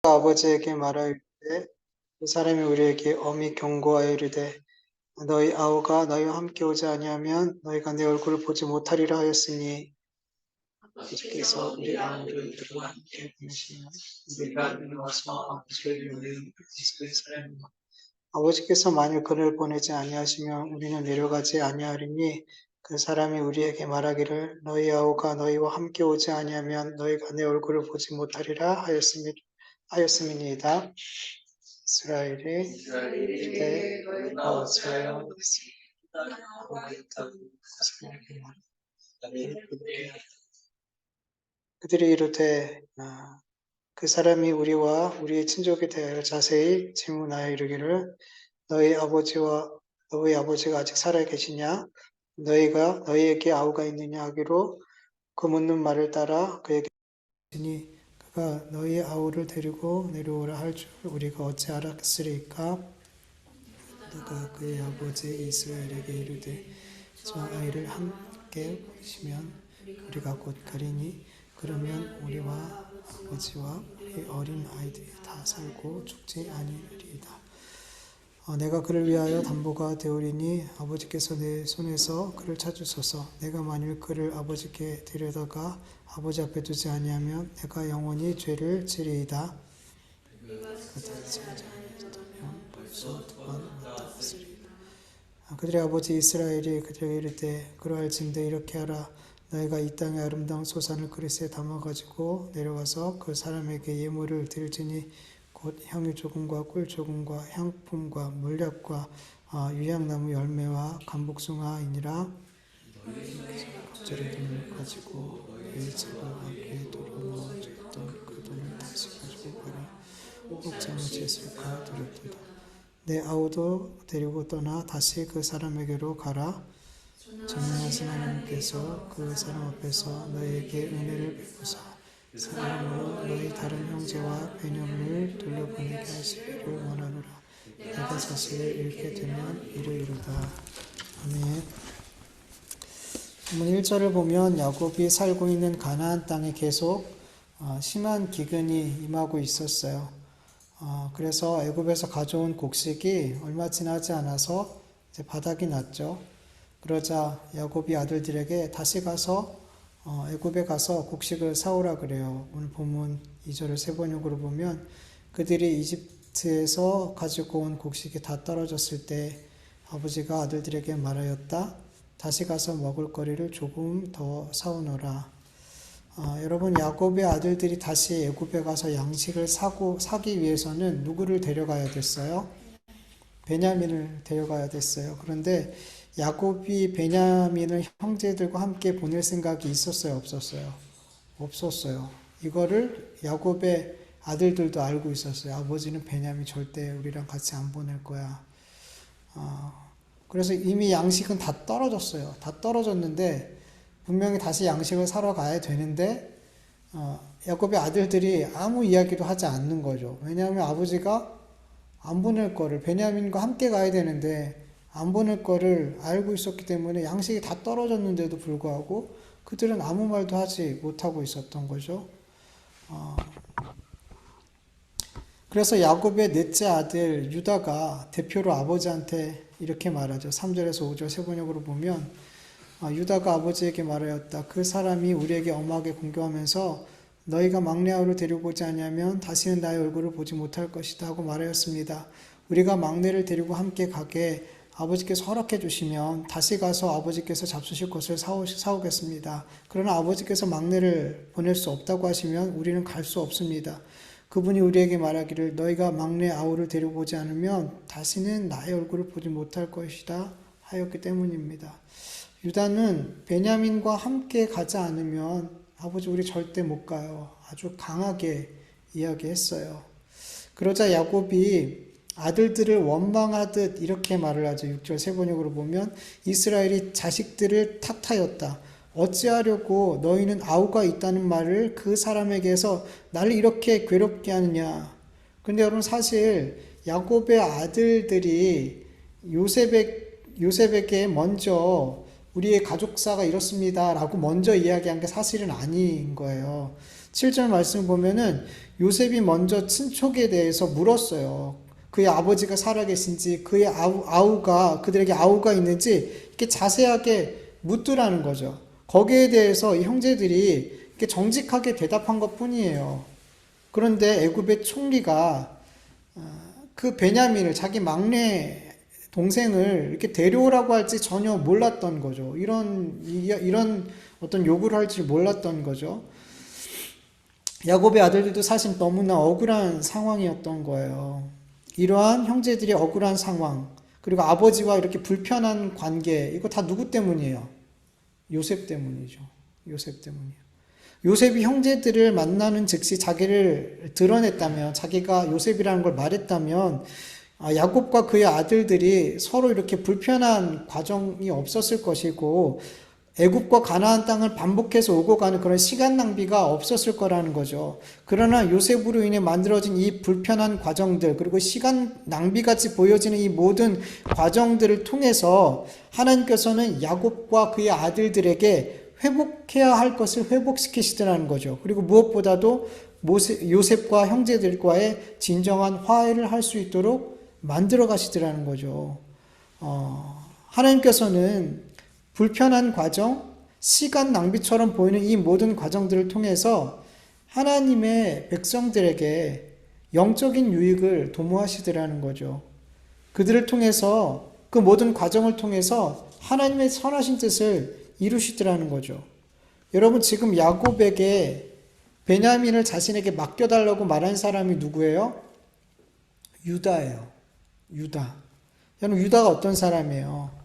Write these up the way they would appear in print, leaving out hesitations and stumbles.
아버지에게 말하여 이르되 그 사람이 우리에게 엄히 경고하여 이르되 너희 아우가 너희와 함께 오지 아니하면 너희가 내 얼굴을 보지 못하리라 하였으니 아버지께서 우리 아우를 우리와 함께 보내시면 우리가 와서 아버지를 위하여 이스라엘 사람이라. 아버지께서 만일 그를 보내지 아니하시면 우리는 내려가지 아니하리니 그 사람이 우리에게 말하기를 너희 아우가 너희와 함께 오지 아니하면 너희가 내 얼굴을 보지 못하리라 하였음이니이다. 이스라엘이 그때 너희가 어찌하여 그들이 이르되 그 사람이 우리와 우리의 친족에 대하여 자세히 질문하여 이르기를 너희 아버지가 아직 살아 계시냐? 너희에게 아우가 있느냐 하기로 그 묻는 말을 따라 그에게 니 그가 너희 아우를 데리고 내려오라 할 줄 우리가 어찌 알았으리까? 그가 그의 아버지 이스라엘에게 이르되 저 아이를 함께 보시면 우리가 곧 가리니 그러면 우리와 아버지와 우리 어린 아이들이 다 살고 죽지 아니하리이다. 내가 그를 위하여 담보가 되오리니 아버지께서 내 손에서 그를 찾으소서. 내가 만일 그를 아버지께 데려다가 아버지 앞에 두지 아니하면 내가 영원히 죄를 지리이다. 벌써 두 번 왔다갔으리이다. 그들의 아버지 이스라엘이 그들에게 이르되 그러할진대 이렇게 하라. 너희가 이 땅의 아름다운 소산을 그릇에 담아가지고 내려와서 그 사람에게 예물을 드릴지니 곧 향유 조금과 꿀 조금과 향품과 물약과 유향나무 열매와 감복숭아이니라. 갑자기 돈을 가지고 그의 집을 아귀에 도로 넣어주었던 그 돈을 다시 가지고 가라. 목장을 지었을까 두렵도다. 내 아우도 데리고 떠나 다시 그 사람에게로 가라. 전능하신 하나님께서 그 사람 앞에서 너희에게 은혜를 베푸사 사랑으로 너희 다른 형제와 베냐민을 돌려보내게 하시기를 원하노라. 내가 사실을 읽게 되면 이르이로다. 아멘. 1절을 보면 야곱이 살고 있는 가나안 땅에 계속 심한 기근이 임하고 있었어요. 그래서 애굽에서 가져온 곡식이 얼마 지나지 않아서 이제 바닥이 났죠. 그러자 야곱이 아들들에게 다시 가서 애굽에 가서 곡식을 사오라 그래요. 오늘 본문 2절을 세 번역으로 보면 그들이 이집트에서 가지고 온 곡식이 다 떨어졌을 때 아버지가 아들들에게 말하였다. 다시 가서 먹을 거리를 조금 더 사오너라. 여러분 야곱의 아들들이 다시 애굽에 가서 양식을 사기 위해서는 누구를 데려가야 됐어요? 베냐민을 데려가야 됐어요. 그런데 야곱이 베냐민을 형제들과 함께 보낼 생각이 있었어요? 없었어요? 없었어요. 이거를 야곱의 아들들도 알고 있었어요. 아버지는 베냐민 절대 우리랑 같이 안 보낼 거야. 그래서 이미 양식은 다 떨어졌어요. 다 떨어졌는데 분명히 다시 양식을 사러 가야 되는데 야곱의 아들들이 아무 이야기도 하지 않는 거죠. 왜냐하면 아버지가 안 보낼 거를 베냐민과 함께 가야 되는데 안 보낼 거를 알고 있었기 때문에 양식이 다 떨어졌는데도 불구하고 그들은 아무 말도 하지 못하고 있었던 거죠. 그래서 야곱의 넷째 아들 유다가 대표로 아버지한테 이렇게 말하죠. 3절에서 5절 세 번역으로 보면 유다가 아버지에게 말하였다. 그 사람이 우리에게 엄하게 공경하면서 너희가 막내 아우를 데리고 오지 아니하면 다시는 나의 얼굴을 보지 못할 것이다 하고 말하였습니다. 우리가 막내를 데리고 함께 가게 아버지께서 허락해 주시면 다시 가서 아버지께서 잡수실 것을 사오겠습니다. 그러나 아버지께서 막내를 보낼 수 없다고 하시면 우리는 갈 수 없습니다. 그분이 우리에게 말하기를 너희가 막내 아우를 데리고 오지 않으면 다시는 나의 얼굴을 보지 못할 것이다 하였기 때문입니다. 유다는 베냐민과 함께 가지 않으면 아버지 우리 절대 못 가요. 아주 강하게 이야기했어요. 그러자 야곱이 아들들을 원망하듯 이렇게 말을 하죠. 6절 세 번역으로 보면 이스라엘이 자식들을 탓하였다. 어찌하려고 너희는 아우가 있다는 말을 그 사람에게서 나를 이렇게 괴롭게 하느냐. 근데 여러분 사실 야곱의 아들들이 요셉에게 먼저 우리의 가족사가 이렇습니다 라고 먼저 이야기한 게 사실은 아닌 거예요. 7절 말씀 보면은 요셉이 먼저 친척에 대해서 물었어요. 그의 아버지가 살아계신지, 그의 그들에게 아우가 있는지, 이렇게 자세하게 묻더라는 거죠. 거기에 대해서 이 형제들이 이렇게 정직하게 대답한 것 뿐이에요. 그런데 애굽의 총리가 그 베냐민을, 자기 막내 동생을 이렇게 데려오라고 할지 전혀 몰랐던 거죠. 이런 어떤 요구를 할지 몰랐던 거죠. 야곱의 아들들도 사실 너무나 억울한 상황이었던 거예요. 이러한 형제들의 억울한 상황, 그리고 아버지와 이렇게 불편한 관계, 이거 다 누구 때문이에요? 요셉 때문이죠. 요셉 때문이에요. 요셉이 형제들을 만나는 즉시 자기를 드러냈다면, 자기가 요셉이라는 걸 말했다면, 야곱과 그의 아들들이 서로 이렇게 불편한 과정이 없었을 것이고, 애굽과 가나안 땅을 반복해서 오고 가는 그런 시간 낭비가 없었을 거라는 거죠. 그러나 요셉으로 인해 만들어진 이 불편한 과정들, 그리고 시간 낭비같이 보여지는 이 모든 과정들을 통해서 하나님께서는 야곱과 그의 아들들에게 회복해야 할 것을 회복시키시더라는 거죠. 그리고 무엇보다도 요셉과 형제들과의 진정한 화해를 할 수 있도록 만들어 가시더라는 거죠. 하나님께서는 불편한 과정, 시간 낭비처럼 보이는 이 모든 과정들을 통해서 하나님의 백성들에게 영적인 유익을 도모하시더라는 거죠. 그들을 통해서, 그 모든 과정을 통해서 하나님의 선하신 뜻을 이루시더라는 거죠. 여러분, 지금 야곱에게 베냐민을 자신에게 맡겨달라고 말한 사람이 누구예요? 유다예요. 유다. 여러분, 유다가 어떤 사람이에요?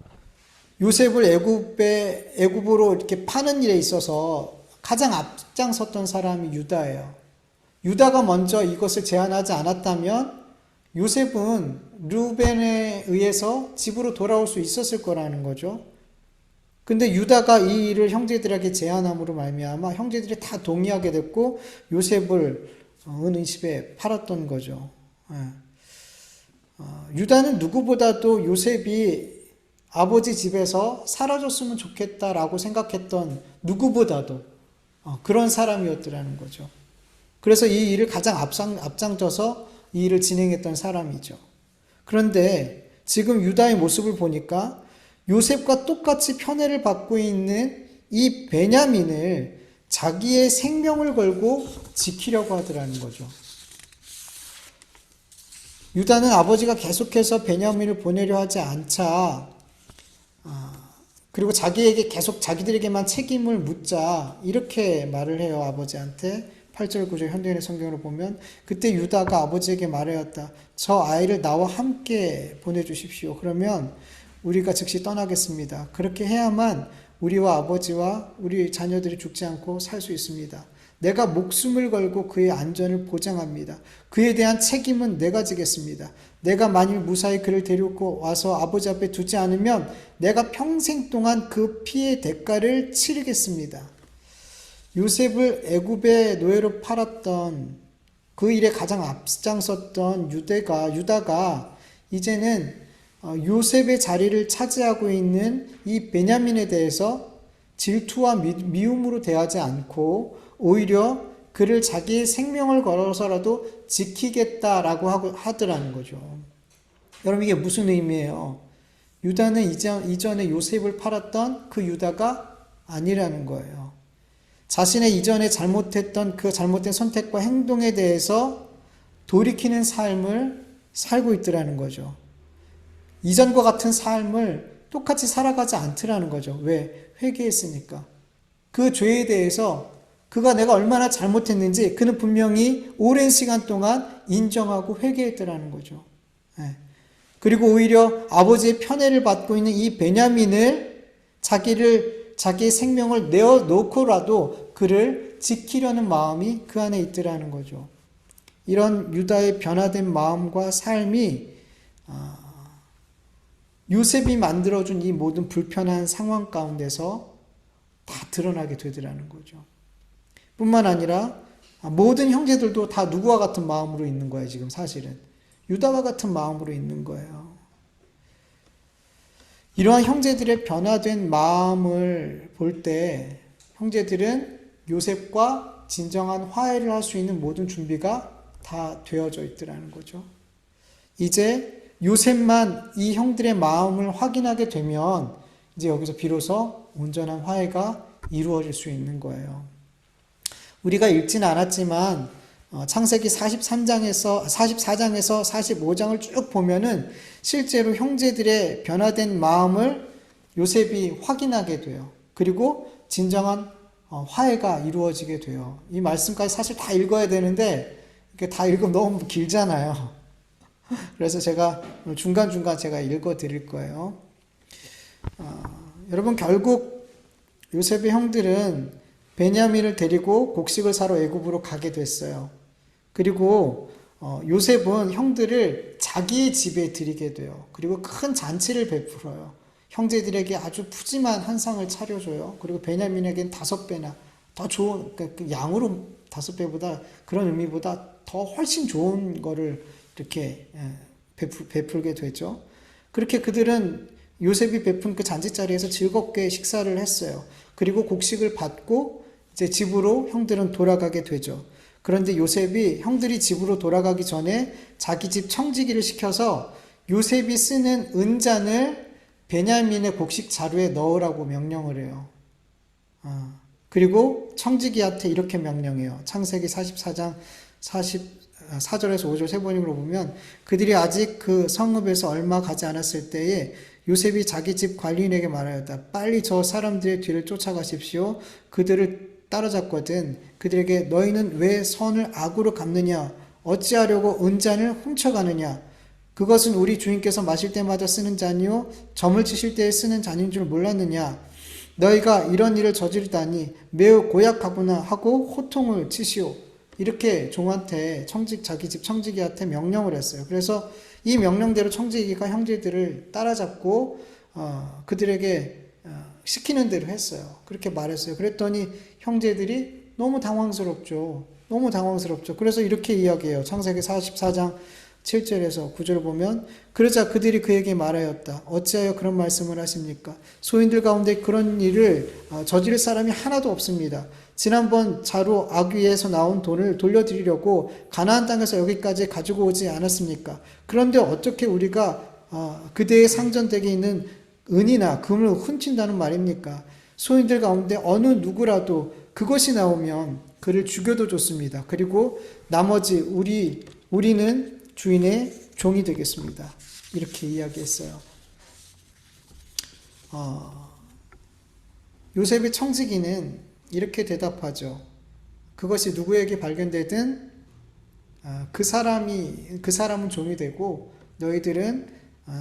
요셉을 애굽으로 이렇게 파는 일에 있어서 가장 앞장섰던 사람이 유다예요. 유다가 먼저 이것을 제안하지 않았다면 요셉은 르우벤에 의해서 집으로 돌아올 수 있었을 거라는 거죠. 근데 유다가 이 일을 형제들에게 제안함으로 말미암아 형제들이 다 동의하게 됐고 요셉을 은이십에 팔았던 거죠. 유다는 누구보다도 요셉이 아버지 집에서 사라졌으면 좋겠다라고 생각했던 누구보다도 그런 사람이었더라는 거죠. 그래서 이 일을 가장 앞장져서 이 일을 진행했던 사람이죠. 그런데 지금 유다의 모습을 보니까 요셉과 똑같이 편애를 받고 있는 이 베냐민을 자기의 생명을 걸고 지키려고 하더라는 거죠. 유다는 아버지가 계속해서 베냐민을 보내려 하지 않자, 그리고 자기에게 계속 자기들에게만 책임을 묻자 이렇게 말을 해요. 아버지한테. 8절 9절 현대인의 성경으로 보면 그때 유다가 아버지에게 말하였다. 저 아이를 나와 함께 보내주십시오. 그러면 우리가 즉시 떠나겠습니다. 그렇게 해야만 우리와 아버지와 우리 자녀들이 죽지 않고 살 수 있습니다. 내가 목숨을 걸고 그의 안전을 보장합니다. 그에 대한 책임은 내가 지겠습니다. 내가 만일 무사히 그를 데리고 와서 아버지 앞에 두지 않으면 내가 평생 동안 그 피의 대가를 치르겠습니다. 요셉을 애굽의 노예로 팔았던 그 일에 가장 앞장섰던 유다가 이제는 요셉의 자리를 차지하고 있는 이 베냐민에 대해서 질투와 미움으로 대하지 않고 오히려 그를 자기의 생명을 걸어서라도 지키겠다라고 하더라는 거죠. 여러분, 이게 무슨 의미예요? 유다는 이전에 요셉을 팔았던 그 유다가 아니라는 거예요. 자신의 이전에 잘못했던 그 잘못된 선택과 행동에 대해서 돌이키는 삶을 살고 있더라는 거죠. 이전과 같은 삶을 똑같이 살아가지 않더라는 거죠. 왜? 회개했으니까. 그 죄에 대해서 그가 내가 얼마나 잘못했는지 그는 분명히 오랜 시간 동안 인정하고 회개했더라는 거죠. 그리고 오히려 아버지의 편애를 받고 있는 이 베냐민을 자기의 생명을 내어놓고라도 그를 지키려는 마음이 그 안에 있더라는 거죠. 이런 유다의 변화된 마음과 삶이 요셉이 만들어준 이 모든 불편한 상황 가운데서 다 드러나게 되더라는 거죠. 뿐만 아니라 모든 형제들도 다 누구와 같은 마음으로 있는 거예요. 지금 사실은 유다와 같은 마음으로 있는 거예요. 이러한 형제들의 변화된 마음을 볼 때 형제들은 요셉과 진정한 화해를 할 수 있는 모든 준비가 다 되어져 있더라는 거죠. 이제 요셉만 이 형들의 마음을 확인하게 되면 이제 여기서 비로소 온전한 화해가 이루어질 수 있는 거예요. 우리가 읽지는 않았지만 창세기 44장에서 45장을 쭉 보면은 실제로 형제들의 변화된 마음을 요셉이 확인하게 돼요. 그리고 진정한 화해가 이루어지게 돼요. 이 말씀까지 사실 다 읽어야 되는데 이렇게 다 읽으면 너무 길잖아요. 그래서 제가 중간중간 제가 읽어 드릴 거예요. 여러분, 결국 요셉의 형들은 베냐민을 데리고 곡식을 사러 애굽으로 가게 됐어요. 그리고 요셉은 형들을 자기 집에 들이게 돼요. 그리고 큰 잔치를 베풀어요. 형제들에게 아주 푸짐한 한상을 차려줘요. 그리고 베냐민에겐 5배나 더 좋은, 그 양으로 5배보다 그런 의미보다 더 훨씬 좋은 거를 이렇게 베풀게 되죠. 그렇게 그들은 요셉이 베푼 그 잔치자리에서 즐겁게 식사를 했어요. 그리고 곡식을 받고 이제 집으로 형들은 돌아가게 되죠. 그런데 요셉이 형들이 집으로 돌아가기 전에 자기 집 청지기를 시켜서 요셉이 쓰는 은잔을 베냐민의 곡식 자루에 넣으라고 명령을 해요. 그리고 청지기한테 이렇게 명령해요. 창세기 44장 4절에서 5절 세 번역으로 보면 그들이 아직 그 성읍에서 얼마 가지 않았을 때에 요셉이 자기 집 관리인에게 말하였다. 빨리 저 사람들의 뒤를 쫓아가십시오. 그들을 따라잡거든 그들에게 너희는 왜 선을 악으로 갚느냐? 어찌하려고 은잔을 훔쳐가느냐? 그것은 우리 주인께서 마실 때마다 쓰는 잔이요 점을 치실 때에 쓰는 잔인 줄 몰랐느냐? 너희가 이런 일을 저지르다니 매우 고약하구나 하고 호통을 치시오. 이렇게 종한테 자기 집 청지기한테 명령을 했어요. 그래서 이 명령대로 청지기가 형제들을 따라잡고 그들에게 시키는 대로 했어요. 그렇게 말했어요. 그랬더니 형제들이 너무 당황스럽죠. 너무 당황스럽죠. 그래서 이렇게 이야기해요. 창세기 44장 7절에서 9절을 보면 그러자 그들이 그에게 말하였다. 어찌하여 그런 말씀을 하십니까? 소인들 가운데 그런 일을 저지를 사람이 하나도 없습니다. 지난번 자루 아귀에서 나온 돈을 돌려드리려고 가나안 땅에서 여기까지 가지고 오지 않았습니까? 그런데 어떻게 우리가 그대의 상전댁에 있는 은이나 금을 훔친다는 말입니까? 소인들 가운데 어느 누구라도 그것이 나오면 그를 죽여도 좋습니다. 그리고 나머지 우리는 주인의 종이 되겠습니다. 이렇게 이야기했어요. 요셉의 청지기는 이렇게 대답하죠. 그것이 누구에게 발견되든 그 사람은 종이 되고 너희들은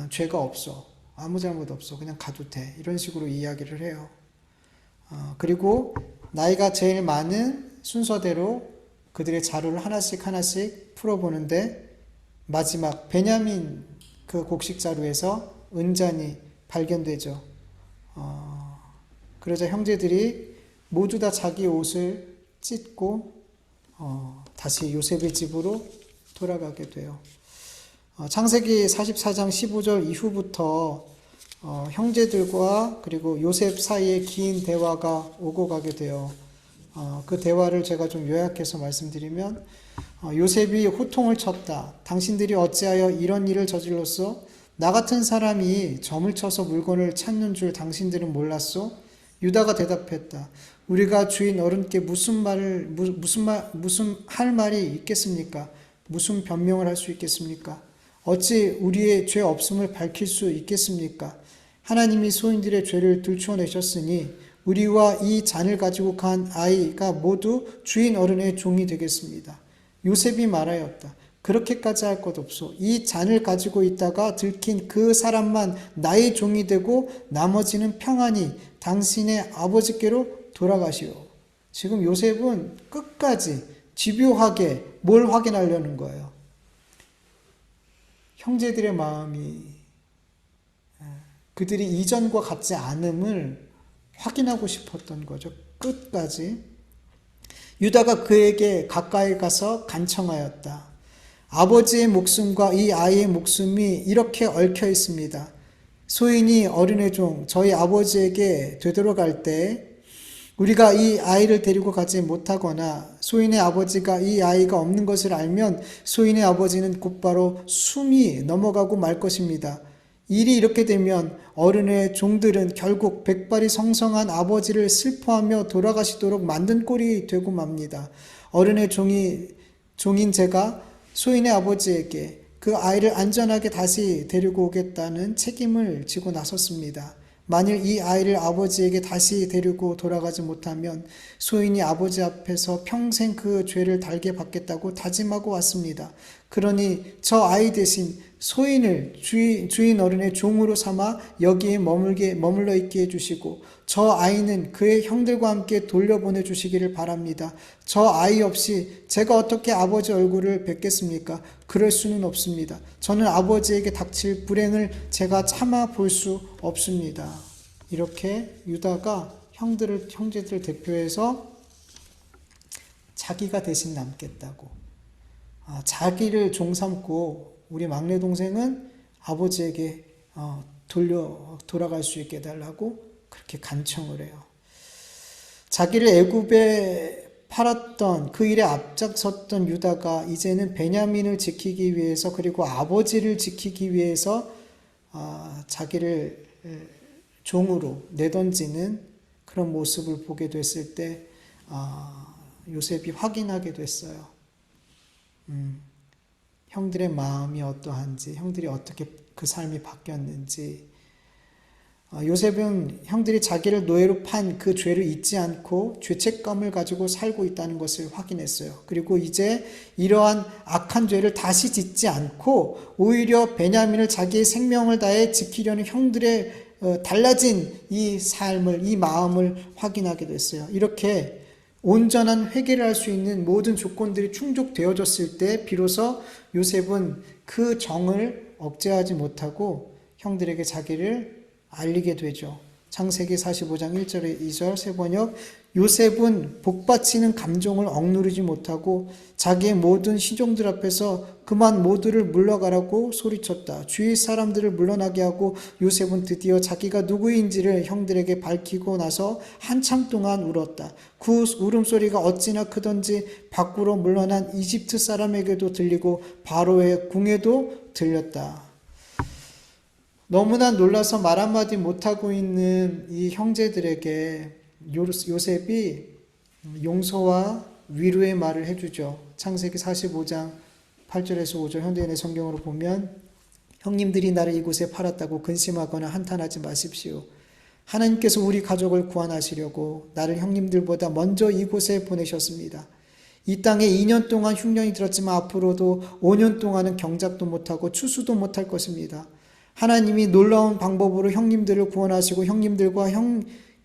죄가 없어. 아무 잘못 없어. 그냥 가도 돼. 이런 식으로 이야기를 해요. 그리고 나이가 제일 많은 순서대로 그들의 자루를 하나씩 풀어보는데 마지막 베냐민 그 곡식 자루에서 은잔이 발견되죠. 그러자 형제들이 모두 다 자기 옷을 찢고 다시 요셉의 집으로 돌아가게 돼요. 창세기 44장 15절 이후부터 형제들과 그리고 요셉 사이에 긴 대화가 오고 가게 돼요. 그 대화를 제가 좀 요약해서 말씀드리면 요셉이 호통을 쳤다. 당신들이 어찌하여 이런 일을 저질렀소? 나 같은 사람이 점을 쳐서 물건을 찾는 줄 당신들은 몰랐소? 유다가 대답했다. 우리가 주인 어른께 무슨 할 말이 있겠습니까? 무슨 변명을 할 수 있겠습니까? 어찌 우리의 죄 없음을 밝힐 수 있겠습니까? 하나님이 소인들의 죄를 들추어내셨으니 우리와 이 잔을 가지고 간 아이가 모두 주인 어른의 종이 되겠습니다. 요셉이 말하였다. 그렇게까지 할 것 없소. 이 잔을 가지고 있다가 들킨 그 사람만 나의 종이 되고 나머지는 평안히 당신의 아버지께로 돌아가시오. 지금 요셉은 끝까지 집요하게 뭘 확인하려는 거예요? 형제들의 마음이 그들이 이전과 같지 않음을 확인하고 싶었던 거죠. 끝까지. 유다가 그에게 가까이 가서 간청하였다. 아버지의 목숨과 이 아이의 목숨이 이렇게 얽혀 있습니다. 소인이 어린의 종 저희 아버지에게 되돌아갈 때 우리가 이 아이를 데리고 가지 못하거나 소인의 아버지가 이 아이가 없는 것을 알면 소인의 아버지는 곧바로 숨이 넘어가고 말 것입니다. 일이 이렇게 되면 어른의 종들은 결국 백발이 성성한 아버지를 슬퍼하며 돌아가시도록 만든 꼴이 되고 맙니다. 어른의 종인 제가 소인의 아버지에게 그 아이를 안전하게 다시 데리고 오겠다는 책임을 지고 나섰습니다. 만일 이 아이를 아버지에게 다시 데리고 돌아가지 못하면 소인이 아버지 앞에서 평생 그 죄를 달게 받겠다고 다짐하고 왔습니다. 그러니 저 아이 대신 소인을 주인 어른의 종으로 삼아 여기에 머물러 있게 해주시고 저 아이는 그의 형들과 함께 돌려보내 주시기를 바랍니다. 저 아이 없이 제가 어떻게 아버지 얼굴을 뵙겠습니까? 그럴 수는 없습니다. 저는 아버지에게 닥칠 불행을 제가 참아 볼 수 없습니다. 이렇게 유다가 형제들을 대표해서 자기가 대신 남겠다고, 자기를 종 삼고 우리 막내 동생은 아버지에게 돌아갈 수 있게 해달라고 그렇게 간청을 해요. 자기를 애굽에 팔았던 그 일에 앞장섰던 유다가 이제는 베냐민을 지키기 위해서 그리고 아버지를 지키기 위해서 자기를 종으로 내던지는 그런 모습을 보게 됐을 때 요셉이 확인하게 됐어요. 형들의 마음이 어떠한지, 형들이 어떻게 그 삶이 바뀌었는지. 요셉은 형들이 자기를 노예로 판 그 죄를 잊지 않고 죄책감을 가지고 살고 있다는 것을 확인했어요. 그리고 이제 이러한 악한 죄를 다시 짓지 않고 오히려 베냐민을 자기의 생명을 다해 지키려는 형들의 달라진 이 삶을, 이 마음을 확인하게 됐어요. 이렇게 온전한 회개를 할 수 있는 모든 조건들이 충족되어졌을 때 비로소 요셉은 그 정을 억제하지 못하고 형들에게 자기를 알리게 되죠. 창세기 45장 1절에 2절 세번역, 요셉은 복받치는 감정을 억누르지 못하고 자기의 모든 시종들 앞에서 그만 모두를 물러가라고 소리쳤다. 주위 사람들을 물러나게 하고 요셉은 드디어 자기가 누구인지를 형들에게 밝히고 나서 한참 동안 울었다. 그 울음소리가 어찌나 크던지 밖으로 물러난 이집트 사람에게도 들리고 바로의 궁에도 들렸다. 너무나 놀라서 말 한마디 못하고 있는 이 형제들에게 요셉이 용서와 위로의 말을 해주죠. 창세기 45장 8절에서 5절 현대인의 성경으로 보면, 형님들이 나를 이곳에 팔았다고 근심하거나 한탄하지 마십시오. 하나님께서 우리 가족을 구원하시려고 나를 형님들보다 먼저 이곳에 보내셨습니다. 이 땅에 2년 동안 흉년이 들었지만 앞으로도 5년 동안은 경작도 못하고 추수도 못할 것입니다. 하나님이 놀라운 방법으로 형님들을 구원하시고 형님들과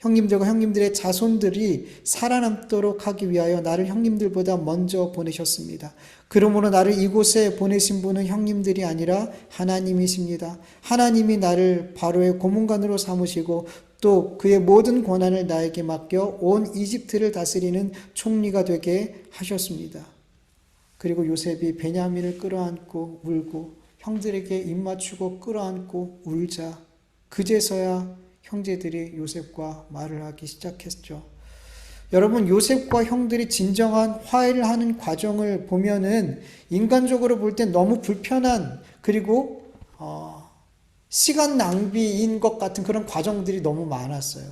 형님들의 자손들이 살아남도록 하기 위하여 나를 형님들보다 먼저 보내셨습니다. 그러므로 나를 이곳에 보내신 분은 형님들이 아니라 하나님이십니다. 하나님이 나를 바로의 고문관으로 삼으시고 또 그의 모든 권한을 나에게 맡겨 온 이집트를 다스리는 총리가 되게 하셨습니다. 그리고 요셉이 베냐민을 끌어안고 울고 형들에게 입맞추고 끌어안고 울자 그제서야 형제들이 요셉과 말을 하기 시작했죠. 여러분, 요셉과 형들이 진정한 화해를 하는 과정을 보면은 인간적으로 볼 때 너무 불편한, 그리고 시간 낭비인 것 같은 그런 과정들이 너무 많았어요.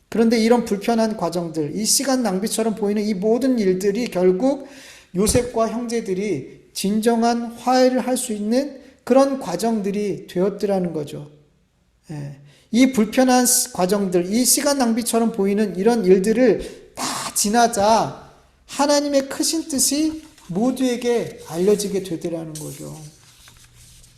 그런데 이런 불편한 과정들, 이 시간 낭비처럼 보이는 이 모든 일들이 결국 요셉과 형제들이 진정한 화해를 할 수 있는 그런 과정들이 되었더라는 거죠. 이 불편한 과정들, 이 시간 낭비처럼 보이는 이런 일들을 다 지나자 하나님의 크신 뜻이 모두에게 알려지게 되더라는 거죠.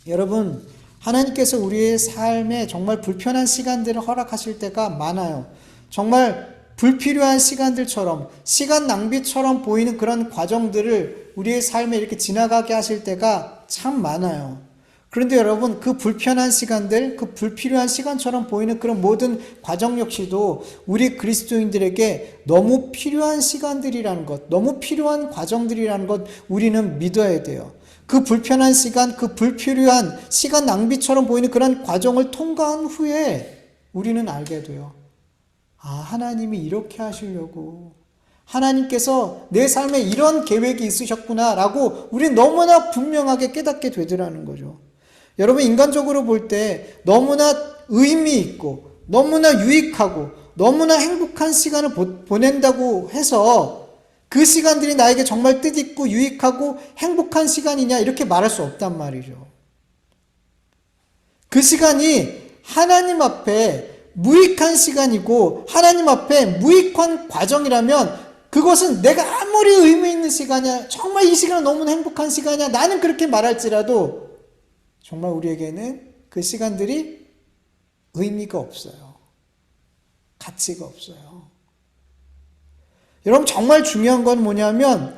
여러분, 하나님께서 우리의 삶에 정말 불편한 시간들을 허락하실 때가 많아요. 정말 불필요한 시간들처럼, 시간 낭비처럼 보이는 그런 과정들을 우리의 삶에 이렇게 지나가게 하실 때가 참 많아요. 그런데 여러분, 그 불편한 시간들, 그 불필요한 시간처럼 보이는 그런 모든 과정 역시도 우리 그리스도인들에게 너무 필요한 시간들이라는 것, 너무 필요한 과정들이라는 것 우리는 믿어야 돼요. 그 불편한 시간, 그 불필요한 시간 낭비처럼 보이는 그런 과정을 통과한 후에 우리는 알게 돼요. 하나님이 이렇게 하시려고, 하나님께서 내 삶에 이런 계획이 있으셨구나라고 우리는 너무나 분명하게 깨닫게 되더라는 거죠. 여러분, 인간적으로 볼 때 너무나 의미 있고 너무나 유익하고 너무나 행복한 시간을 보낸다고 해서 그 시간들이 나에게 정말 뜻있고 유익하고 행복한 시간이냐 이렇게 말할 수 없단 말이죠. 그 시간이 하나님 앞에 무익한 시간이고 하나님 앞에 무익한 과정이라면 그것은 내가 아무리 의미 있는 시간이야, 정말 이 시간은 너무나 행복한 시간이야, 나는 그렇게 말할지라도 정말 우리에게는 그 시간들이 의미가 없어요. 가치가 없어요. 여러분, 정말 중요한 건 뭐냐면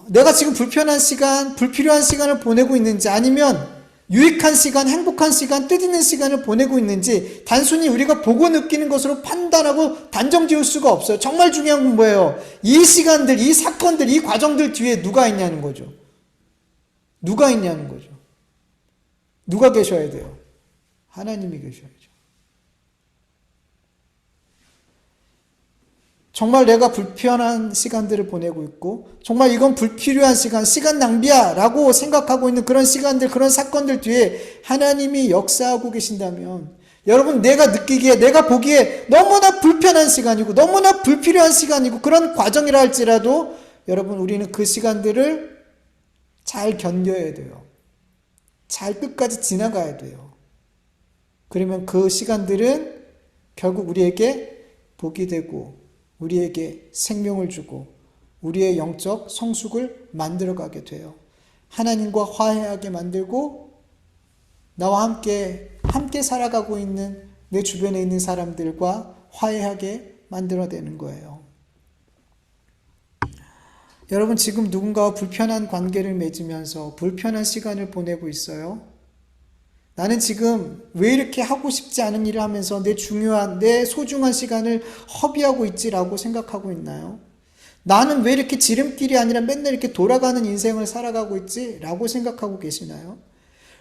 내가 지금 불편한 시간, 불필요한 시간을 보내고 있는지, 아니면 유익한 시간, 행복한 시간, 뜻있는 시간을 보내고 있는지 단순히 우리가 보고 느끼는 것으로 판단하고 단정 지을 수가 없어요. 정말 중요한 건 뭐예요? 이 시간들, 이 사건들, 이 과정들 뒤에 누가 있냐는 거죠. 누가 있냐는 거죠. 누가 계셔야 돼요? 하나님이 계셔야죠. 정말 내가 불편한 시간들을 보내고 있고 정말 이건 불필요한 시간 낭비야 라고 생각하고 있는 그런 시간들, 그런 사건들 뒤에 하나님이 역사하고 계신다면, 여러분, 내가 느끼기에, 내가 보기에 너무나 불편한 시간이고 너무나 불필요한 시간이고 그런 과정이라 할지라도 여러분, 우리는 그 시간들을 잘 견뎌야 돼요. 잘 끝까지 지나가야 돼요. 그러면 그 시간들은 결국 우리에게 복이 되고 우리에게 생명을 주고 우리의 영적 성숙을 만들어가게 돼요. 하나님과 화해하게 만들고 나와 함께 살아가고 있는 내 주변에 있는 사람들과 화해하게 만들어내는 거예요. 여러분, 지금 누군가와 불편한 관계를 맺으면서 불편한 시간을 보내고 있어요. 나는 지금 왜 이렇게 하고 싶지 않은 일을 하면서 내 중요한, 내 소중한 시간을 허비하고 있지라고 생각하고 있나요? 나는 왜 이렇게 지름길이 아니라 맨날 이렇게 돌아가는 인생을 살아가고 있지라고 생각하고 계시나요?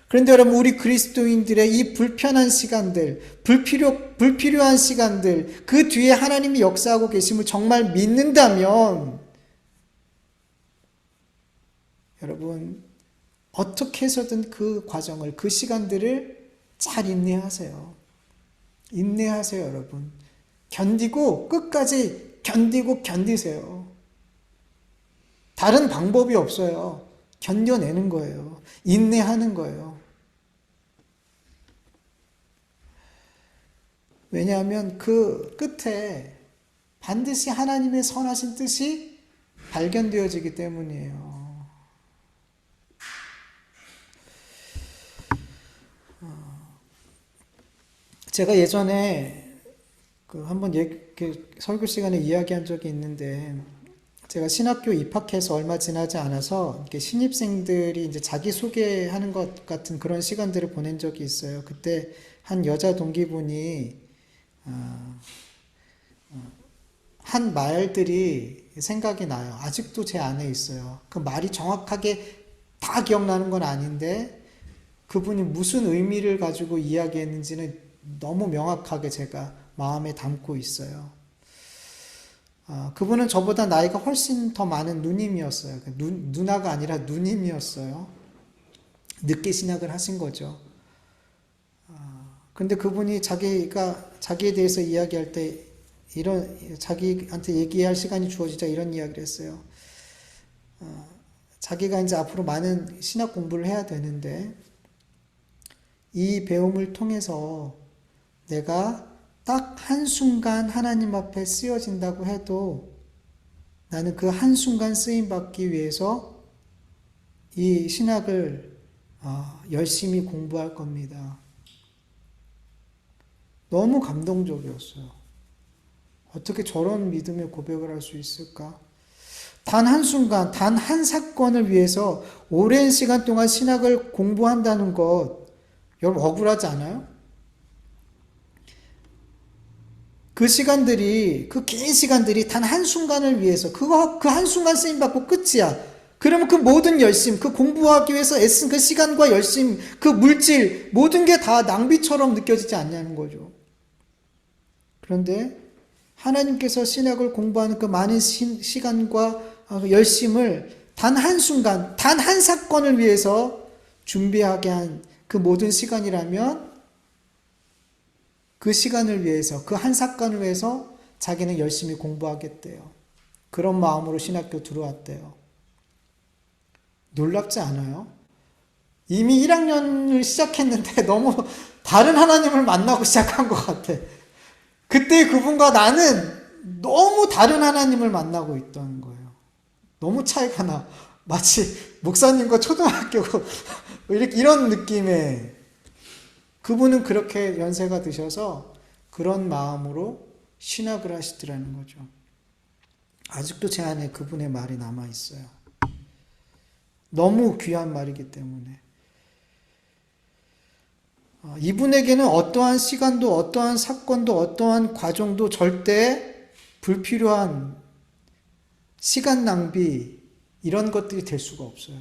그런데 여러분, 우리 그리스도인들의 이 불편한 시간들, 불필요한 시간들, 그 뒤에 하나님이 역사하고 계심을 정말 믿는다면 여러분, 어떻게 해서든 그 과정을, 그 시간들을 잘 인내하세요. 인내하세요, 여러분. 견디고, 끝까지 견디세요. 다른 방법이 없어요. 견뎌내는 거예요. 인내하는 거예요. 왜냐하면 그 끝에 반드시 하나님의 선하신 뜻이 발견되어지기 때문이에요. 제가 예전에 한번 설교 시간에 이야기한 적이 있는데, 제가 신학교 입학해서 얼마 지나지 않아서 이렇게 신입생들이 이제 자기소개하는 것 같은 그런 시간들을 보낸 적이 있어요. 그때 한 여자 동기분이 한 말들이 생각이 나요. 아직도 제 안에 있어요. 그 말이 정확하게 다 기억나는 건 아닌데 그분이 무슨 의미를 가지고 이야기했는지는 너무 명확하게 제가 마음에 담고 있어요. 그분은 저보다 나이가 훨씬 더 많은 누님이었어요. 누나가 아니라 누님이었어요. 늦게 신학을 하신 거죠. 근데 그분이 자기에 대해서 이야기할 때 자기한테 얘기할 시간이 주어지자 이런 이야기를 했어요. 자기가 이제 앞으로 많은 신학 공부를 해야 되는데 이 배움을 통해서 내가 딱 한순간 하나님 앞에 쓰여진다고 해도 나는 그 한순간 쓰임받기 위해서 이 신학을 열심히 공부할 겁니다. 너무 감동적이었어요. 어떻게 저런 믿음의 고백을 할 수 있을까? 단 한순간, 단 한 사건을 위해서 오랜 시간 동안 신학을 공부한다는 것, 여러분 억울하지 않아요? 그 시간들이, 그 긴 시간들이 단 한순간을 위해서, 그 한순간 쓰임받고 끝이야. 그러면 그 모든 열심, 그 공부하기 위해서 애쓴 그 시간과 열심, 그 물질, 모든 게 다 낭비처럼 느껴지지 않냐는 거죠. 그런데 하나님께서 신학을 공부하는 그 많은 시간과 열심을 단 한순간, 단 한 사건을 위해서 준비하게 한 그 모든 시간이라면 그 시간을 위해서, 그 한 사건을 위해서 자기는 열심히 공부하겠대요. 그런 마음으로 신학교 들어왔대요. 놀랍지 않아요? 이미 1학년을 시작했는데 너무 다른 하나님을 만나고 시작한 것 같아. 그때 그분과 나는 너무 다른 하나님을 만나고 있던 거예요. 너무 차이가 나. 마치 목사님과 초등학교고 이런 느낌의. 그분은 그렇게 연세가 드셔서 그런 마음으로 신학을 하시더라는 거죠. 아직도 제 안에 그분의 말이 남아있어요. 너무 귀한 말이기 때문에. 이분에게는 어떠한 시간도 어떠한 사건도 어떠한 과정도 절대 불필요한 시간 낭비 이런 것들이 될 수가 없어요.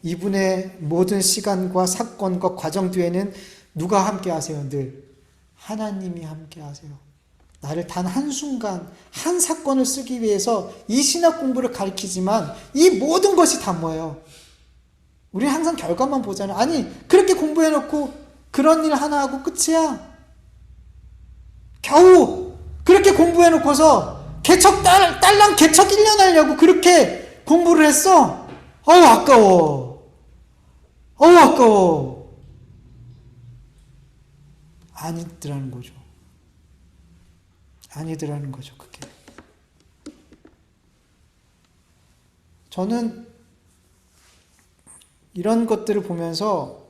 이분의 모든 시간과 사건과 과정 뒤에는 누가 함께 하세요? 늘 하나님이 함께 하세요. 나를 단 한순간 한 사건을 쓰기 위해서 이 신학 공부를 가르치지만 이 모든 것이 다 뭐예요? 우리는 항상 결과만 보잖아요. 아니 그렇게 공부해놓고 그런 일 하나 하고 끝이야. 겨우 그렇게 공부해놓고서 딸랑 개척 1년 하려고 그렇게 공부를 했어. 아까워. 아까워. 아니더라는 거죠. 아니더라는 거죠, 그게. 저는 이런 것들을 보면서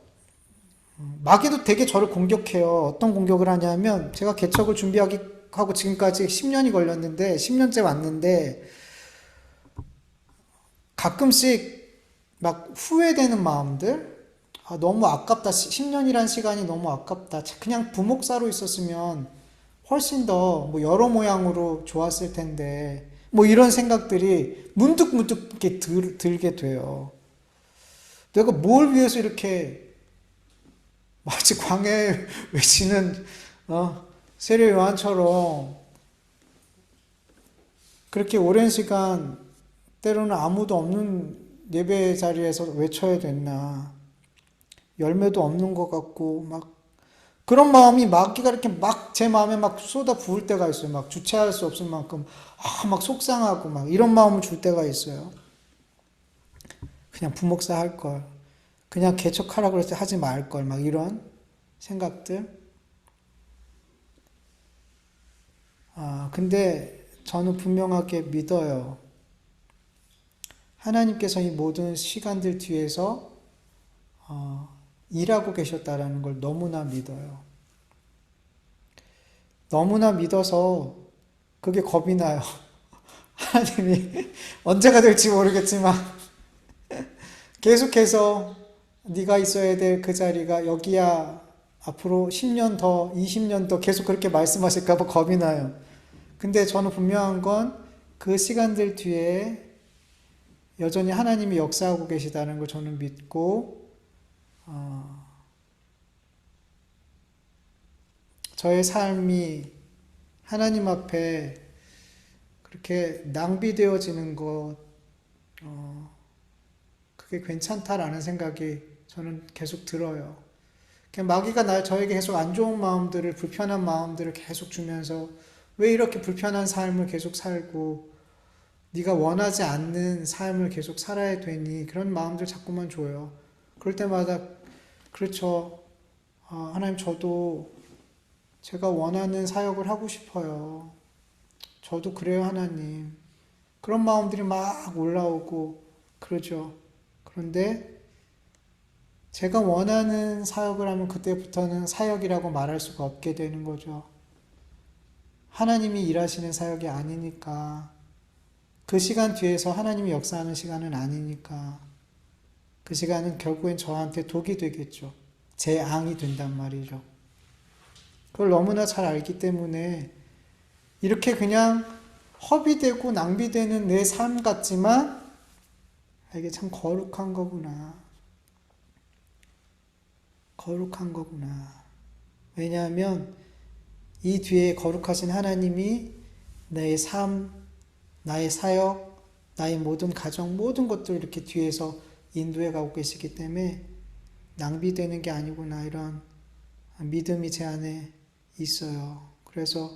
마귀도 되게 저를 공격해요. 어떤 공격을 하냐면 제가 개척을 준비하고 지금까지 10년이 걸렸는데 10년째 왔는데 가끔씩 막 후회되는 마음들 너무 아깝다. 10년이란 시간이 너무 아깝다. 그냥 부목사로 있었으면 훨씬 더 뭐 여러 모양으로 좋았을 텐데 뭐 이런 생각들이 문득 이렇게 들게 돼요. 내가 뭘 위해서 이렇게 마치 광야에 외치는 세례 요한처럼 그렇게 오랜 시간 때로는 아무도 없는 예배 자리에서 외쳐야 됐나. 열매도 없는 것 같고 막 그런 마음이 마귀가 이렇게 막 제 마음에 막 쏟아 부을 때가 있어요. 막 주체할 수 없을 만큼 막 속상하고 막 이런 마음을 줄 때가 있어요. 그냥 부목사 할 걸. 그냥 개척하라고 그랬을 때 하지 말 걸. 막 이런 생각들. 근데 저는 분명하게 믿어요. 하나님께서 이 모든 시간들 뒤에서 일하고 계셨다라는 걸 너무나 믿어요. 너무나 믿어서 그게 겁이 나요. 하나님이 언제가 될지 모르겠지만 계속해서 네가 있어야 될 그 자리가 여기야. 앞으로 10년 더, 20년 더 계속 그렇게 말씀하실까 봐 겁이 나요. 근데 저는 분명한 건 그 시간들 뒤에 여전히 하나님이 역사하고 계시다는 걸 저는 믿고 저의 삶이 하나님 앞에 그렇게 낭비되어지는 것 그게 괜찮다라는 생각이 저는 계속 들어요. 마귀가 저에게 계속 안 좋은 마음들을, 불편한 마음들을 계속 주면서 왜 이렇게 불편한 삶을 계속 살고 네가 원하지 않는 삶을 계속 살아야 되니 그런 마음들 자꾸만 줘요. 그럴 때마다 그렇죠. 하나님 저도 제가 원하는 사역을 하고 싶어요. 저도 그래요 하나님. 그런 마음들이 막 올라오고 그러죠. 그런데 제가 원하는 사역을 하면 그때부터는 사역이라고 말할 수가 없게 되는 거죠. 하나님이 일하시는 사역이 아니니까. 그 시간 뒤에서 하나님이 역사하는 시간은 아니니까. 그 시간은 결국엔 저한테 독이 되겠죠. 재앙이 된단 말이죠. 그걸 너무나 잘 알기 때문에 이렇게 그냥 허비되고 낭비되는 내 삶 같지만 이게 참 거룩한 거구나. 거룩한 거구나. 왜냐하면 이 뒤에 거룩하신 하나님이 나의 삶, 나의 사역, 나의 모든 가정, 모든 것들 이렇게 뒤에서 인도해 가고 계시기 때문에 낭비되는 게 아니구나, 이런 믿음이 제 안에 있어요. 그래서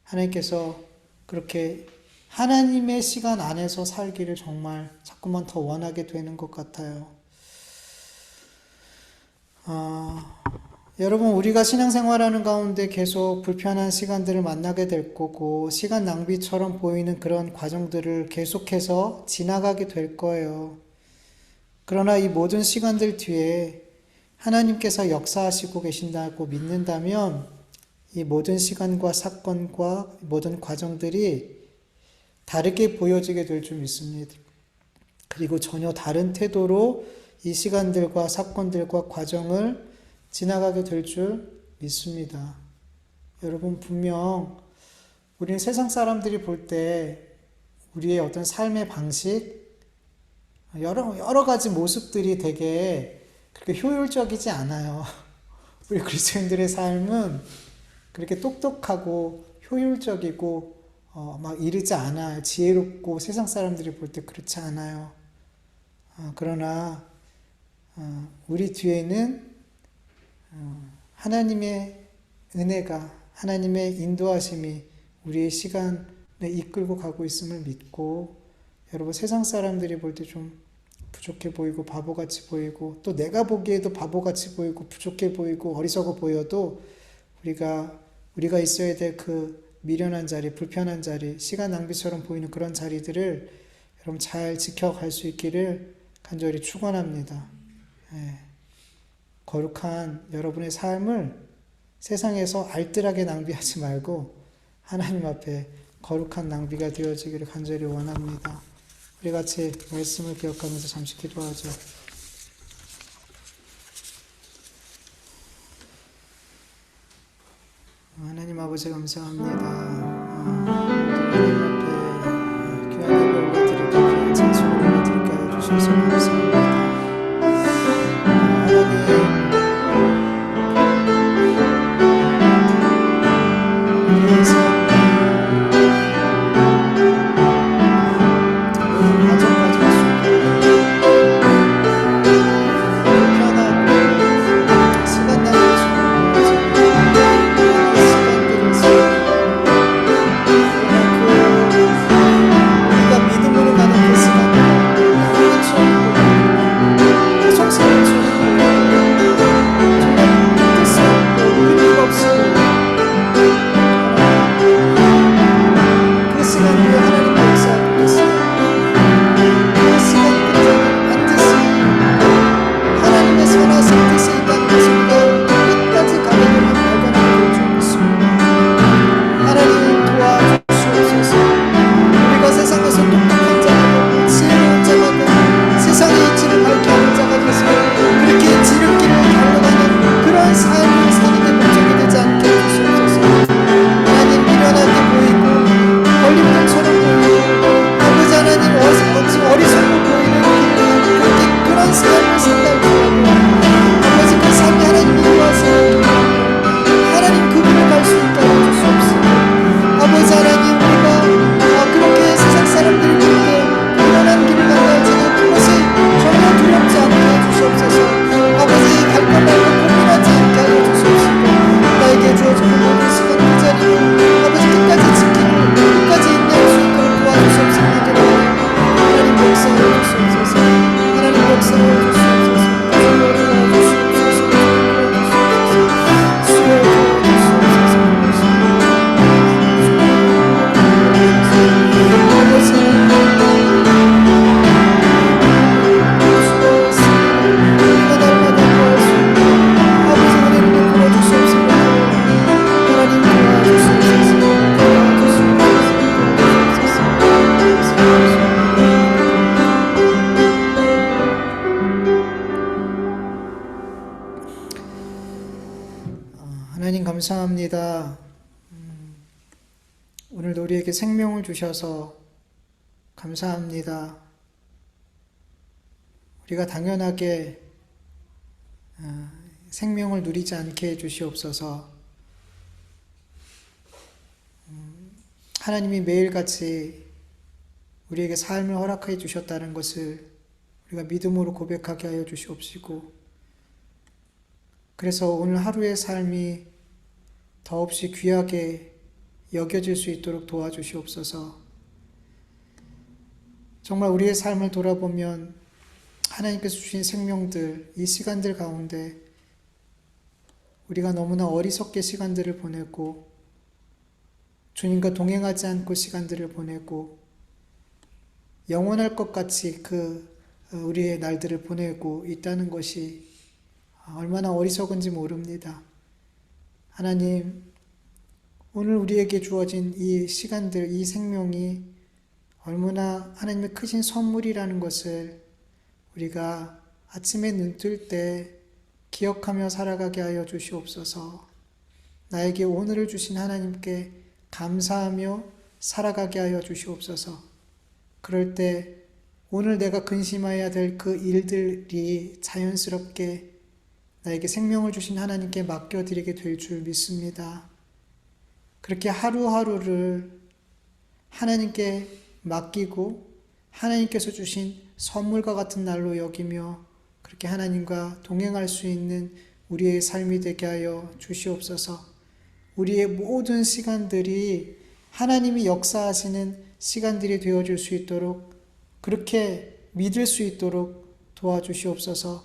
하나님께서 그렇게 하나님의 시간 안에서 살기를 정말 자꾸만 더 원하게 되는 것 같아요. 여러분, 우리가 신앙생활하는 가운데 계속 불편한 시간들을 만나게 될 거고, 시간 낭비처럼 보이는 그런 과정들을 계속해서 지나가게 될 거예요. 그러나 이 모든 시간들 뒤에 하나님께서 역사하시고 계신다고 믿는다면, 이 모든 시간과 사건과 모든 과정들이 다르게 보여지게 될 줄 믿습니다. 그리고 전혀 다른 태도로 이 시간들과 사건들과 과정을 지나가게 될 줄 믿습니다. 여러분, 분명 우리는 세상 사람들이 볼 때 우리의 어떤 삶의 방식, 여러 가지 모습들이 되게 그렇게 효율적이지 않아요. 우리 그리스도인들의 삶은 그렇게 똑똑하고 효율적이고 막 이르지 않아요. 지혜롭고 세상 사람들이 볼 때 그렇지 않아요. 그러나 우리 뒤에는 하나님의 은혜가, 하나님의 인도하심이 우리의 시간을 이끌고 가고 있음을 믿고, 여러분, 세상 사람들이 볼 때 좀 부족해 보이고 바보같이 보이고, 또 내가 보기에도 바보같이 보이고 부족해 보이고 어리석어 보여도 우리가 있어야 될 그 미련한 자리, 불편한 자리, 시간 낭비처럼 보이는 그런 자리들을 여러분 잘 지켜갈 수 있기를 간절히 축원합니다. 거룩한 여러분의 삶을 세상에서 알뜰하게 낭비하지 말고 하나님 앞에 거룩한 낭비가 되어지기를 간절히 원합니다. 우리 같이 말씀을 기억하면서 잠시 기도하죠. 하나님 아버지, 감사합니다. 하나님 앞에 귀한 예배 올려드리고 귀한 찬송 올려드리게 하여 주셔서 감사합니다. 하나님 감사합니다. 오늘도 우리에게 생명을 주셔서 감사합니다. 우리가 당연하게 생명을 누리지 않게 해주시옵소서. 하나님이 매일같이 우리에게 삶을 허락해 주셨다는 것을 우리가 믿음으로 고백하게 하여 주시옵시고, 그래서 오늘 하루의 삶이 더없이 귀하게 여겨질 수 있도록 도와주시옵소서. 정말 우리의 삶을 돌아보면 하나님께서 주신 생명들, 이 시간들 가운데 우리가 너무나 어리석게 시간들을 보내고 주님과 동행하지 않고 시간들을 보내고 영원할 것 같이 우리의 날들을 보내고 있다는 것이 얼마나 어리석은지 모릅니다. 하나님, 오늘 우리에게 주어진 이 시간들, 이 생명이 얼마나 하나님의 크신 선물이라는 것을 우리가 아침에 눈 뜰 때 기억하며 살아가게 하여 주시옵소서. 나에게 오늘을 주신 하나님께 감사하며 살아가게 하여 주시옵소서. 그럴 때 오늘 내가 근심해야 될 그 일들이 자연스럽게 나에게 생명을 주신 하나님께 맡겨드리게 될 줄 믿습니다. 그렇게 하루하루를 하나님께 맡기고 하나님께서 주신 선물과 같은 날로 여기며 그렇게 하나님과 동행할 수 있는 우리의 삶이 되게 하여 주시옵소서. 우리의 모든 시간들이 하나님이 역사하시는 시간들이 되어줄 수 있도록, 그렇게 믿을 수 있도록 도와주시옵소서.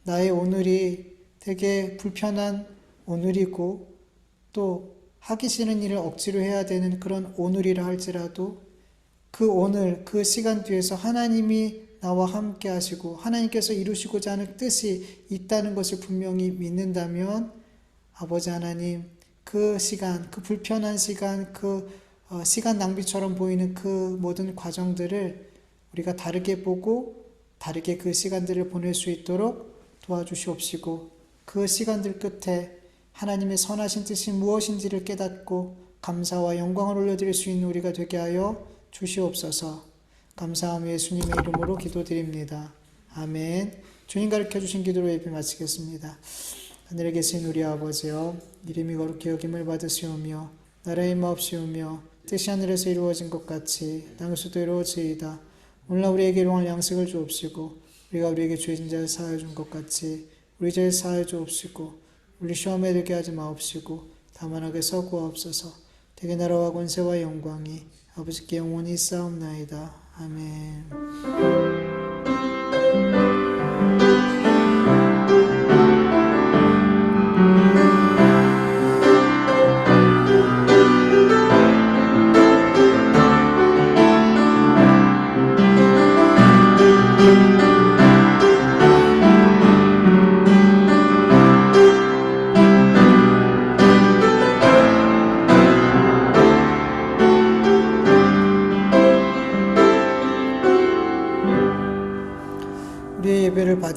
나의 오늘이 되게 불편한 오늘이고 또 하기 싫은 일을 억지로 해야 되는 그런 오늘이라 할지라도 그 오늘, 그 시간 뒤에서 하나님이 나와 함께 하시고 하나님께서 이루시고자 하는 뜻이 있다는 것을 분명히 믿는다면 아버지 하나님, 그 시간, 그 불편한 시간, 시간 낭비처럼 보이는 그 모든 과정들을 우리가 다르게 보고 다르게 그 시간들을 보낼 수 있도록 도와주시옵시고, 그 시간들 끝에 하나님의 선하신 뜻이 무엇인지를 깨닫고 감사와 영광을 올려드릴 수 있는 우리가 되게 하여 주시옵소서. 감사하며 예수님의 이름으로 기도드립니다. 아멘. 주님 가르쳐주신 기도로 예배 마치겠습니다. 하늘에 계신 우리 아버지여, 이름이 거룩히 여김을 받으시오며 나라의 마옵시오며 뜻이 하늘에서 이루어진 것 같이 땅에서도 이루어지이다. 오늘날 우리에게 일용할 양식을 주옵시고 우리가 우리에게 죄진 자를 사하여 준 것 같이 우리 죄를 사하여 주옵시고 우리 시험에 들게 하지 마옵시고 다만 악에서 구하옵소서. 대개 나라와 권세와 영광이 아버지께 영원히 있사옵나이다. 아멘. 우리의 예배를 받으시